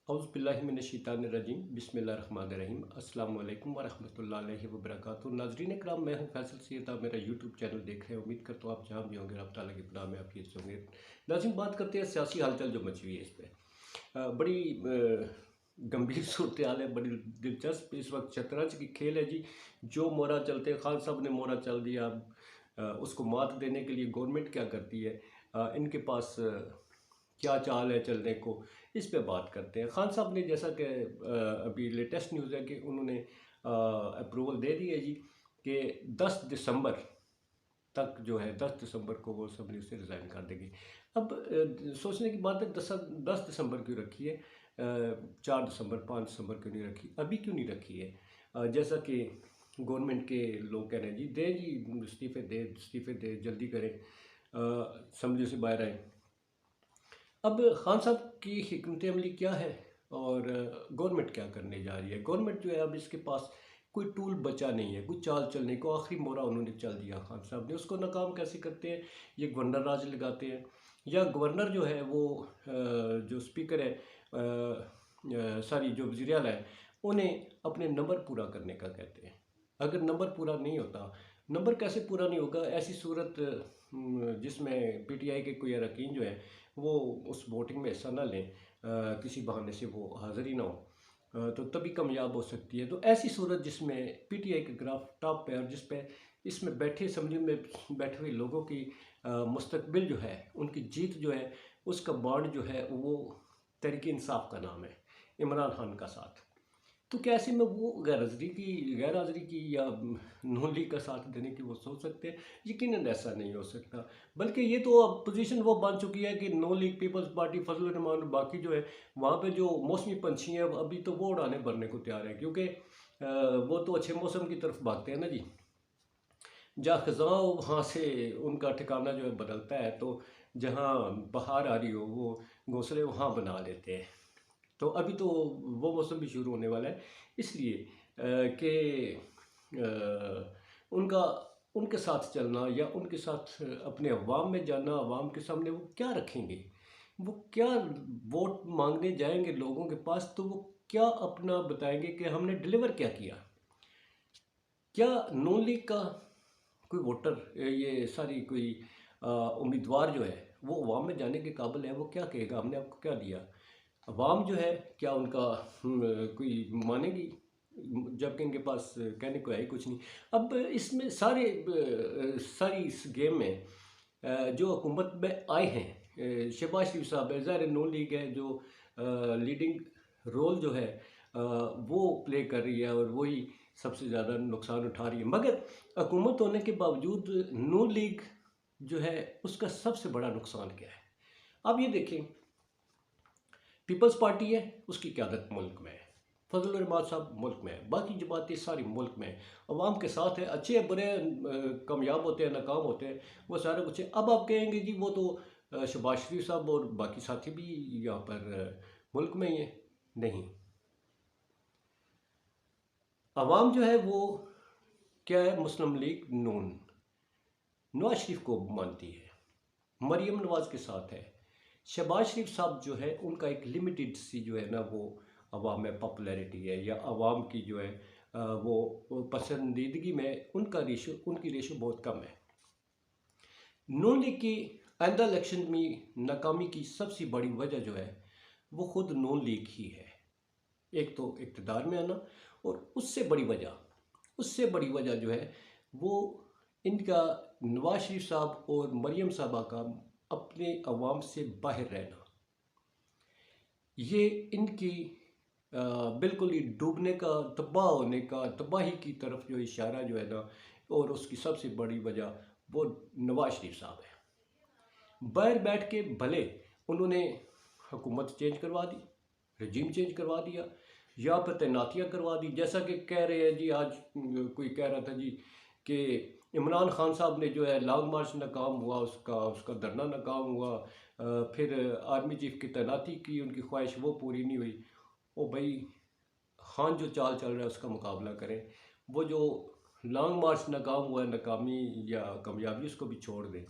औज़ुबिल्लाहिमिनश्शैतानिर्रजीम बिस्मिल्लाहिर्रहमानिर्रहीम अस्सलामु अलैकुम वरहमतुल्लाहि वबरकातुहू। नाज़रीन इकराम, मैं हूँ फैसल सैयद। आप मेरा यूट्यूब चैनल देख रहे हैं। उम्मीद करता हूँ आप जहाँ भी होंगे, रब ताला की पनाह में आफियत से होंगे। नाज़रीन, बात करते हैं सियासी हलचल जो मची हुई है इस पर। बड़ी गंभीर सूरत हाल है, बड़ी दिलचस्प। इस वक्त शतरंज की खेल है जी। जो मोहरा चलते हैं, खान साहब ने मोहरा चल दिया। उसको मात देने के लिए गवर्नमेंट क्या करती है, इनके पास क्या चाल है चलने को, इस पे बात करते हैं। खान साहब ने, जैसा कि अभी लेटेस्ट न्यूज़ है कि उन्होंने अप्रूवल दे दी है जी कि 10 दिसंबर तक जो है, 10 दिसंबर को वो असम्बली से रिज़ाइन कर देगी। अब सोचने की बात है, 10 दिसंबर क्यों रखी है, 4 दिसंबर 5 दिसंबर क्यों नहीं रखी, अभी क्यों नहीं रखी है? जैसा कि गवर्नमेंट के लोग कह रहे हैं जी इस्तीफ़े दे जल्दी करें, असम्बली से बाहर आए। अब खान साहब की हिकमत अमली क्या है और गवर्नमेंट क्या करने जा रही है? गवर्नमेंट जो है, अब इसके पास कोई टूल बचा नहीं है, कोई चाल चलने को। आखिरी मोहरा उन्होंने चल दिया खान साहब ने। उसको नाकाम कैसे करते हैं? ये गवर्नर राज लगाते हैं, या गवर्नर जो है वो जो स्पीकर है, सॉरी जो वज़ीर आला है, उन्हें अपने नंबर पूरा करने का कहते हैं। अगर नंबर पूरा नहीं होता, नंबर कैसे पूरा नहीं होगा? ऐसी सूरत जिसमें पीटीआई के कोई अरकान जो है वो उस वोटिंग में हिस्सा ना लें, किसी बहाने से वो हाज़िर ही ना हो, तो तभी कामयाब हो सकती है। तो ऐसी सूरत जिसमें पीटीआई के ग्राफ टॉप पे, और जिस पे इसमें बैठे असम्बली में बैठे हुए लोगों की मुस्तकबिल जो है, उनकी जीत जो है, उसका बांड जो है वो तहरीक इंसाफ का नाम है, इमरान खान का साथ। तो क्या ऐसे में वो गैर हाज़िरी की या नून लीग का साथ देने की वो सोच सकते हैं? यकीनन ऐसा नहीं हो सकता। बल्कि ये तो अब पोजीशन वो बन चुकी है कि नून लीग, पीपल्स पार्टी, फजल रहमान और बाकी जो है, वहाँ पे जो मौसमी पंछी हैं अभी तो वो उड़ाने भरने को तैयार हैं, क्योंकि वो तो अच्छे मौसम की तरफ भागते हैं ना जी। जहाँ खज़ां हो वहाँ से उनका ठिकाना जो है बदलता है, तो जहाँ बहार आ रही हो वो घोंसले वहाँ बना लेते हैं। तो अभी तो वो मौसम भी शुरू होने वाला है, इसलिए कि उनका उनके साथ चलना या उनके साथ अपने अवाम में जाना, अवाम के सामने वो क्या रखेंगे, वो क्या वोट मांगने जाएंगे लोगों के पास, तो वो क्या अपना बताएंगे कि हमने डिलीवर क्या किया। क्या नून लीग का कोई वोटर, ये सारी कोई उम्मीदवार जो है वो अवाम में जाने के काबिल है? वो क्या कहेगा हमने आपको क्या दिया? अवाम जो है, क्या उनका कोई मानेगी? जबकि इनके पास कहने को है ही कुछ नहीं। अब इसमें सारी इस गेम में जो हुकूमत में आए हैं, शहबाज शरीफ साहब है, ज़ाहिर नून लीग है जो लीडिंग रोल जो है वो प्ले कर रही है, और वही सबसे ज़्यादा नुकसान उठा रही है। मगर हुकूमत होने के बावजूद नून लीग जो है उसका सबसे बड़ा नुकसान क्या है? आप ये देखें, पीपल्स पार्टी है, उसकी क़यादत मुल्क में है, फजल रहमान साहब मुल्क में है, बाकी जमातें सारी मुल्क में है, अवाम के साथ है, अच्छे बुरे कामयाब होते हैं, नाकाम होते हैं, वो सारा कुछ है। अब आप कहेंगे जी वो तो शहबाज शरीफ साहब और बाकी साथी भी यहाँ पर मुल्क में ही है। नहीं, अवाम जो है वो क्या है, मुस्लिम लीग नून नवाज शरीफ को मानती है, मरीम नवाज के साथ है। शहबाज शरीफ साहब जो है उनका एक लिमिटेड सी जो है ना वो अवाम में पॉपुलैरिटी है, या अवाम की जो है वो पसंदीदगी में उनकी रेशो बहुत कम है। नून लीग की आइंदा इलेक्शन में नाकामी की सबसे बड़ी वजह जो है वो खुद नून लीग ही है। एक तो इक़्तिदार में आना, और उससे बड़ी वजह जो है वो इनका नवाज शरीफ साहब और मरीम साहबा का अपने अवाम से बाहर रहना। ये इनकी बिल्कुल ही डूबने का, तबाह होने का, तबाही की तरफ जो इशारा जो है ना, और उसकी सबसे बड़ी वजह वो नवाज शरीफ साहब है। बाहर बैठ के भले उन्होंने हुकूमत चेंज करवा दी, रजीम चेंज करवा दिया, या फिर तैनातियाँ करवा दी, जैसा कि कह रहे हैं जी। आज कोई कह रहा था जी कि इमरान खान साहब ने जो है लॉन्ग मार्च नाकाम हुआ, उसका धरना नाकाम हुआ, फिर आर्मी चीफ की तैनाती की, उनकी ख्वाहिश वो पूरी नहीं हुई। ओ भाई, खान जो चाल चल रहा है उसका मुकाबला करें। वो जो लॉन्ग मार्च नाकाम हुआ है, नाकामी या कामयाबी, उसको भी छोड़ दें।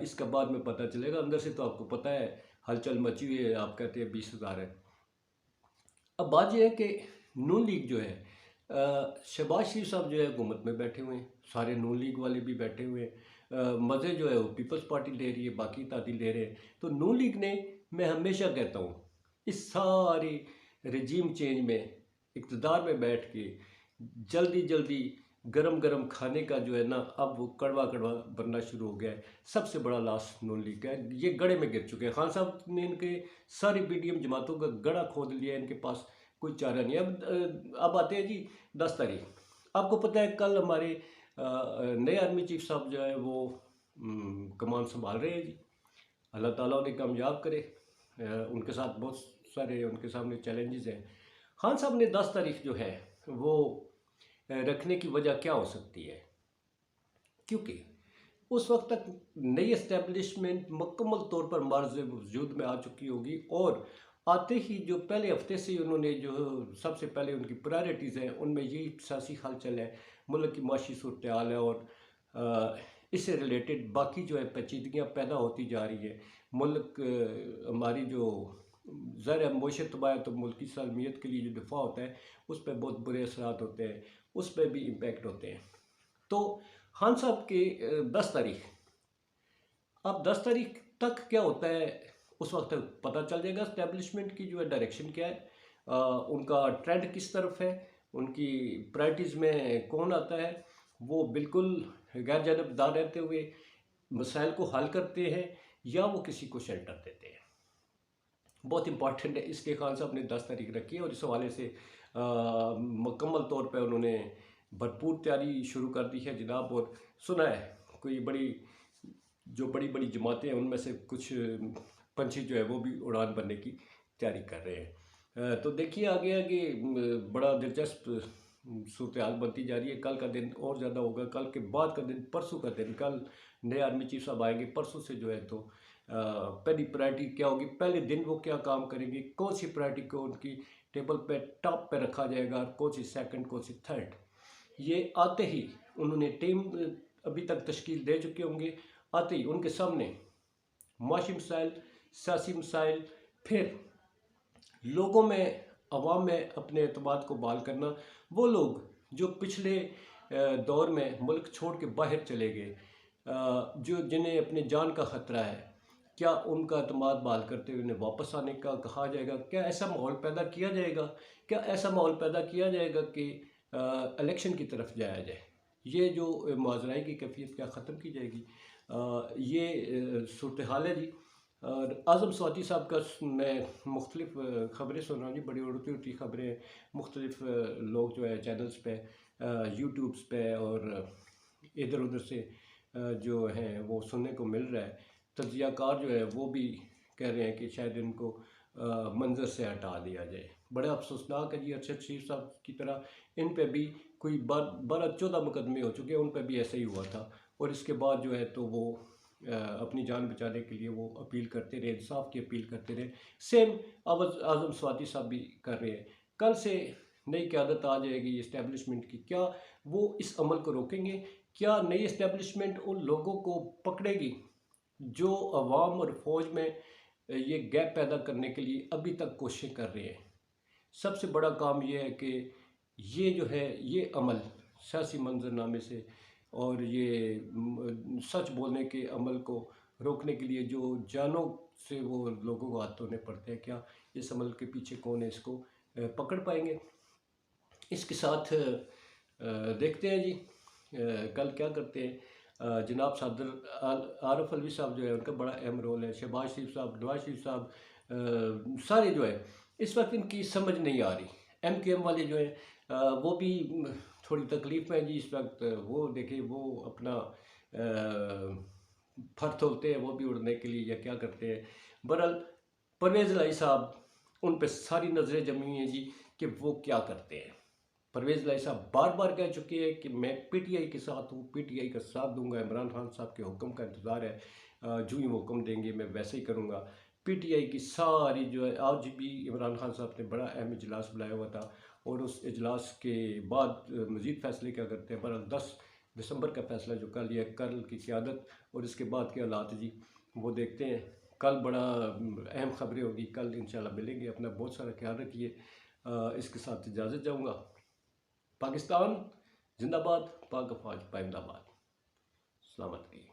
इसका बाद में पता चलेगा। अंदर से तो आपको पता है हलचल मची हुई है, आप कहते हैं 20,000 है। अब बात यह है कि नून लीग जो है, शहबाज शरीफ साहब जो है हुकूमत में बैठे हुए हैं, सारे नून लीग वाले भी बैठे हुए हैं, मज़े जो है वो पीपल्स पार्टी ले रही है, बाकी ताती ले रहे हैं। तो नून लीग ने, मैं हमेशा कहता हूँ, इस सारी रजीम चेंज में इक़्तिदार में बैठ के जल्दी जल्दी गरम गरम खाने का जो है ना, अब वो कड़वा कड़वा बनना शुरू हो गया है। सबसे बड़ा लॉस नून लीग का है, ये गड़े में गिर चुके हैं। खान साहब ने इनके सारी पीडीएम जमातों का गड़ा खोद लिया है, इनके पास कोई चारा नहीं है। अब आते हैं जी 10 तारीख। आपको पता है कल हमारे नए आर्मी चीफ साहब जो है वो कमान संभाल रहे हैं जी। अल्लाह ताला उन्हें कामयाब करे। उनके साथ बहुत सारे उनके सामने चैलेंजेस हैं। खान साहब ने 10 तारीख जो है वो रखने की वजह क्या हो सकती है? क्योंकि उस वक्त तक नई इस्टेब्लिशमेंट मुकम्मल तौर पर मार्ज़ वजूद में आ चुकी होगी, और आते ही जो पहले हफ्ते से उन्होंने जो सबसे पहले उनकी प्रायोरिटीज़ हैं उनमें यही सियासी हलचल है, मुल्क की माशी सूरत हाल है, और इससे रिलेटेड बाकी जो है पेचीदगियाँ पैदा होती जा रही है। मुल्क हमारी जो ज़ाहिर है मईशत तबाह है, तो मुल्क की सालमियत के लिए जो दिफा होता है उस पर बहुत बुरे असरात होते हैं, उस पर भी इम्पेक्ट होते हैं। तो खान साहब के 10 तारीख, अब 10 तारीख तक क्या होता है उस वक्त तक पता चल जाएगा इस्टेब्लिशमेंट की जो है डायरेक्शन क्या है, उनका ट्रेंड किस तरफ है, उनकी प्रायरिटीज़ में कौन आता है। वो बिल्कुल गैर जानबदार रहते हुए मसाइल को हल करते हैं, या वो किसी को शेल्टर देते हैं। बहुत इंपॉर्टेंट है, इसलिए खान साहब ने 10 तारीख रखी है, और इस हवाले से मुकम्मल तौर पर उन्होंने भरपूर तैयारी शुरू कर दी है जनाब। और सुना है कोई बड़ी बड़ी जमातें हैं उनमें से कुछ पंछी जो है वो भी उड़ान भरने की तैयारी कर रहे हैं। तो देखिए आगे आगे बड़ा दिलचस्प सूरत हाल बनती जा रही है। कल का दिन और ज़्यादा होगा, कल के बाद का दिन, परसों का दिन, कल नए आर्मी चीफ साहब आएंगे, परसों से जो है तो पहली प्रायोरिटी क्या होगी, पहले दिन वो क्या काम करेंगे, कौन सी प्रायोरिटी को उनकी टेबल पे टॉप पे रखा जाएगा, कौन सी सेकंड, कौन सी थर्ड। ये आते ही उन्होंने टीम अभी तक तश्कील दे चुके होंगे, आते ही उनके सामने माशी मसाइल, सियासी मसाइल, फिर लोगों में, अवाम में अपने एतमाद को बहाल करना। वो लोग जो पिछले दौर में मुल्क छोड़ के बाहर चले गए, जो जिन्हें अपने जान का ख़तरा है, क्या उनका एतमाद बहाल करते हुए उन्हें वापस आने का कहा जाएगा? क्या ऐसा माहौल पैदा किया जाएगा? क्या ऐसा माहौल पैदा किया जाएगा कि इलेक्शन की तरफ जाया जाए? ये जो मुआज़राई की कैफियत क्या ख़त्म की जाएगी? ये सूरत हाल है जी। और आज़म स्वाति साहब का मैं मुख्तलिफ ख़बरें सुन रहा हूँ जी, बड़ी उड़ती उड़ती ख़बरें मुख्तलिफ लोग जो है चैनल्स पे, यूट्यूब्स पे और इधर उधर से जो हैं वो सुनने को मिल रहा है। तज्ज़ियाकार जो है वो भी कह रहे हैं कि शायद इनको मंजर से हटा दिया जाए। बड़ा अफसोसनाक है जी, अरशद शरीफ साहब की तरह इन पे भी कोई 12-14 मुकदमे हो चुके हैं, उन पे भी ऐसा ही हुआ था, और इसके बाद जो है तो वो अपनी जान बचाने के लिए वो अपील करते रहे, इंसाफ की अपील करते रहे। सेम आज़म स्वाति साहब भी कर रहे हैं। कल से नई क़यादत आ जाएगी इस्टेब्लिशमेंट की, क्या वो इस अमल को रोकेंगे? क्या नई इस्टेब्लिशमेंट उन लोगों को पकड़ेगी जो अवाम और फ़ौज में ये गैप पैदा करने के लिए अभी तक कोशिश कर रहे हैं? सबसे बड़ा काम ये है कि ये जो है ये अमल सियासी मंजरनामे से और ये सच बोलने के अमल को रोकने के लिए जो जानों से वो लोगों को हाथ धोने पड़ते हैं, क्या इस अमल के पीछे कौन है, इसको पकड़ पाएंगे? इसके साथ देखते हैं जी कल क्या करते हैं। जनाब सदर आरफ अलवी साहब जो है उनका बड़ा अहम रोल है, शहबाज शरीफ साहब, नवाज शरीफ साहब, सारे जो है इस वक्त इनकी समझ नहीं आ रही। MKM वाले जो है वो भी थोड़ी तकलीफ़ में हैं जी इस वक्त। वो देखें वो अपना फर तोलते हैं वो भी उड़ने के लिए, या क्या करते हैं। बहरहाल परवेज़ इलाही साहब, उन पे सारी नज़रें जमी हुई हैं जी कि वो क्या करते हैं। परवेज़ इलाही साहब बार बार कह चुके हैं कि मैं PTI के साथ हूँ, PTI का साथ दूंगा, इमरान खान साहब के हुक्म का इंतज़ार है, जो ही वो हुक्म देंगे मैं वैसे ही करूँगा। PTI की सारी जो है, आज भी इमरान खान साहब ने बड़ा अहम इजलास बुलाया हुआ था, और उस इजलास के बाद मज़ीद फ़ैसले क्या करते हैं। बहरहाल 10 दिसंबर का फ़ैसला जो कल लिया, कल की क़यादत और इसके बाद के हालात जी वो देखते हैं। कल बड़ा अहम ख़बरें होगी, कल इंशाल्लाह मिलेंगे। अपना बहुत सारा ख्याल रखिए। इसके साथ इजाज़त जाऊँगा। पाकिस्तान जिंदाबाद, पाक अफवाज पाइंदाबाद। सलामत रहिए।